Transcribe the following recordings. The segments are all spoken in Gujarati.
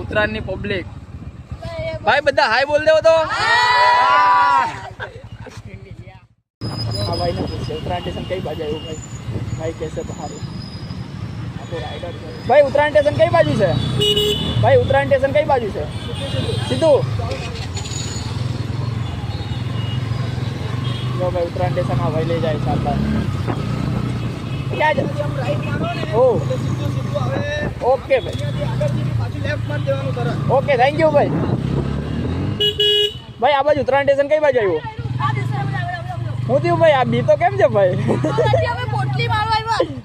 ઉત્તરાયણની પબ્લિક ભાઈ બધા હાય બોલ દેવો તો હા ભાઈ ને પૂછે ઉત્તરાયણ સ્ટેશન કઈ બાજુ આવ્યું ભાઈ કહેશે તો સારું ભાઈ ઉત્તરાયણ સ્ટેશન કઈ બાજુ છે ભાઈ ઉત્તરાયણ સ્ટેશન કઈ બાજુ છે સીધું જો ભાઈ ઉત્તરાયણ સ્ટેશન માં ભાઈ લઈ જાય ચાલતા ક્યાં ઓ ઓકે ભાઈ ઓકે થેન્ક યુ ભાઈ ભાઈ આ બાજુ ઉત્તરાયણ સ્ટેશન કઈ બાજુ આવ્યું હું થયું ભાઈ આ બી તો કેમ છે ભાઈ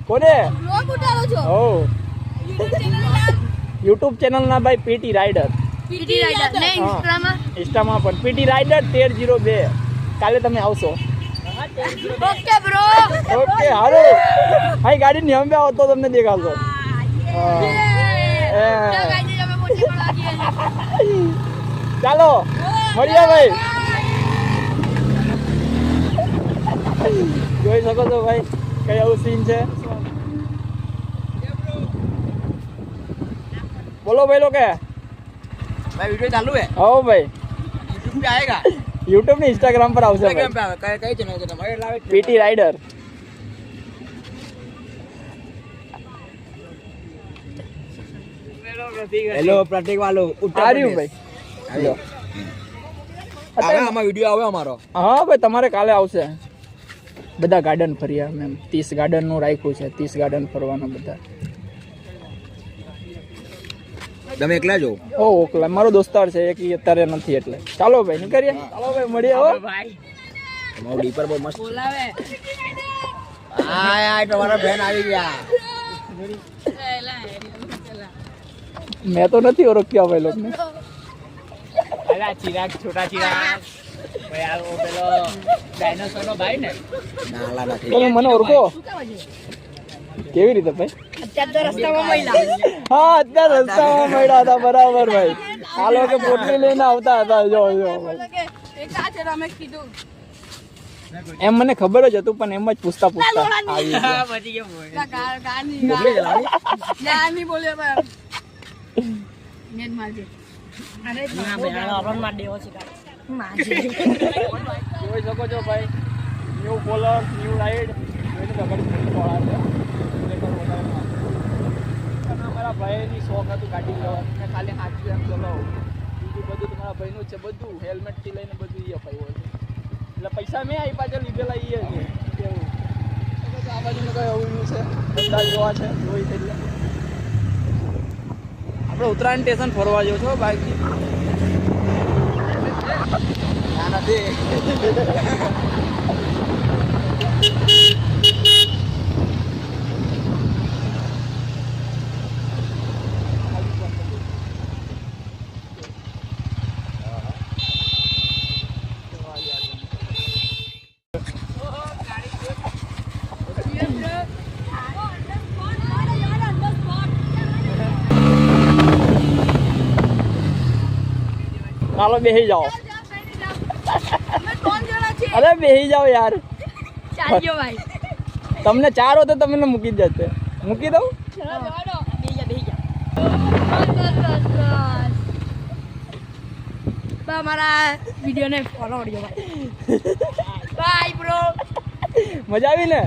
કોને ઓ યુટ્યુબ ચેનલ ના ભાઈ પીટી રાઇડર ને ઇન્સ્ટામાં પણ પીટી રાઇડર 1302 કાલે તમે આવશો ઓકે બ્રો ઓકે હાલો ભાઈ ગાડી ની અમે આવો તો તમને દેખાડજો ચાલો મળીએ ભાઈ જોઈ શકો છો ભાઈ કઈ આવું સીન છે બોલો ભાઈ લોકો भाई वीडियो चालू है हो भाई यूट्यूब पे आएगा यूट्यूब ने इंस्टाग्राम पर आवશે इंस्टाग्राम पे आएगा कई चैनल છે તમારે લાવે પીટી રાઇડર હેલો પ્રતિક વાલો આર્યું ભાઈ હવે આમાં વિડિયો આવે અમારો હા ભાઈ તમારે કાલે આવશે બધા ગાર્ડન ફર્યા મેમ 30 ગાર્ડન નું રાખ્યું છે 30 ગાર્ડન ફરવાના બધા તમે એકલા જો ઓ ઓકલા મારો દોસ્તાર છે એક અત્યારે નથી એટલે ચાલો ભાઈ નીકળીએ ચાલો ભાઈ મળીએ હો ભાઈ તમારો ડીપર બહુ મસ્ત બોલાવે હા યાર તમારા બેન આવી ગયા मैं तो नहीं ओळख्या भाई लोग ने અલા ચિરાગ છોટા ચિરાગ ભાઈ આ ઓ પેલો ડાયનોસોર નો ભાઈ ને નાલા નથી તમે મને ઓળખો કેવી રીતે ભાઈ અત્યારે રસ્તામાં મળ્યા હા અત્યારે રસ્તામાં મળ્યા હતા બરાબર ભાઈ આ લોકો પોટલી લઈને આવતા હતા જો એક આ છે અમે કીધું એમ મને ખબર જ હતું પણ એમ જ પૂછતા પૂછતા આવી ગયા બચી ગયો ગાની બોલે ભાઈ નેટ મારજે અરે ના ભાઈ આપણ માર દેવો છે મારજે જોઈ શકો છો ભાઈ ન્યુ કોલર ન્યુ રાઈડ એને ગગડી પડી પડા છે અમારા ભાઈની શોખ હતું ગાડી લેવાનું મેં ખાલી હાચું એમ ચલાવું બીજું બધું તમારા ભાઈનું છે બધું હેલ્મેટથી લઈને બધું એ અપાયું હોય એટલે પૈસા મેં આવી પાછળ લીધેલા એ છે કેવું આ બાજુનું કઈ એવું છે બધા જોવા છે જોઈ એટલે આપણે ઉત્તરાયણ સ્ટેશન ફરવા જેવું છો બાકી ના નથી ચાલો બેસી જાઓ કોણ જણા છે અરે બેસી જાઓ યાર ચાલ્યો ભાઈ તમને ચાર હો તો તમને મૂકી જ જશે મૂકી દઉં ચલો જવાડો બેહી જા તો અમારા વિડિયોને ફોલો કરજો ભાઈ બાય બ્રો મજા આવી ને